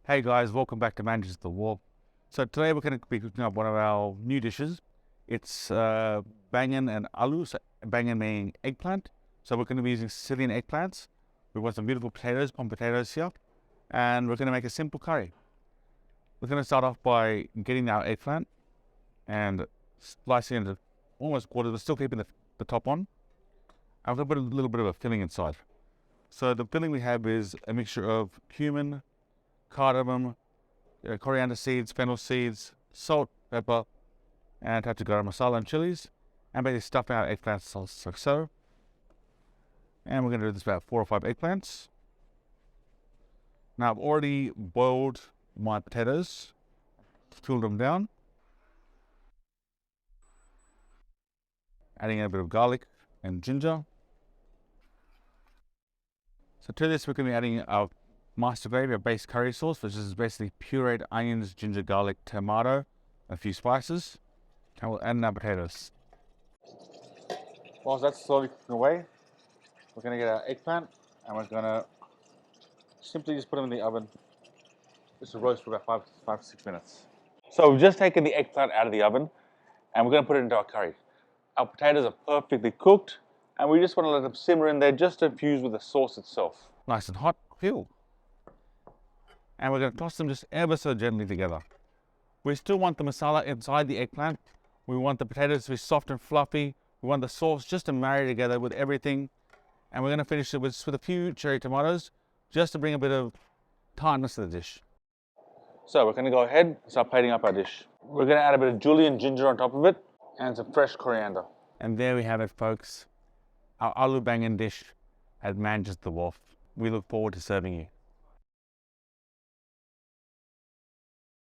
Hey guys, welcome back to Manjit the Wharf. So today we're going to be cooking up one of our new dishes. It's baingan and Alush. Baingan meaning eggplant. So we're going to be using Sicilian eggplants. We've got some beautiful potatoes, plum potatoes here, and we're going to make a simple curry. We're going to start off by getting our eggplant and slicing it into almost quarters, but still keeping the top on. I'm going to put a little bit of a filling inside. So the filling we have is a mixture of cumin, cardamom, coriander seeds, fennel seeds, salt, pepper, and a touch of garam masala and chilies, and basically stuffing our eggplants like so. And we're going to do this about 4 or 5 eggplants. Now I've already boiled my potatoes, cooled them down, adding in a bit of garlic and ginger. So to this we're going to be adding our master gravy, a base curry sauce, which is basically pureed onions, ginger, garlic, tomato, a few spices, and we'll add in our potatoes. Whilst that's slowly cooking away, we're going to get our eggplant and we're going to simply just put them in the oven just to roast for about 5 to 6 minutes. So we've just taken the eggplant out of the oven and we're going to put it into our curry. Our potatoes are perfectly cooked and we just want to let them simmer in there just to infuse with the sauce itself. Nice and hot, feel. And we're going to toss them just ever so gently together. We still want the masala inside the eggplant. We want the potatoes to be soft and fluffy. We want the sauce just to marry together with everything. And we're going to finish it with a few cherry tomatoes just to bring a bit of tartness to the dish. So we're going to go ahead and start plating up our dish. We're going to add a bit of julienne ginger on top of it and some fresh coriander. And there we have it, folks. Our aloo baingan dish at Manjit the Wharf. We look forward to serving you.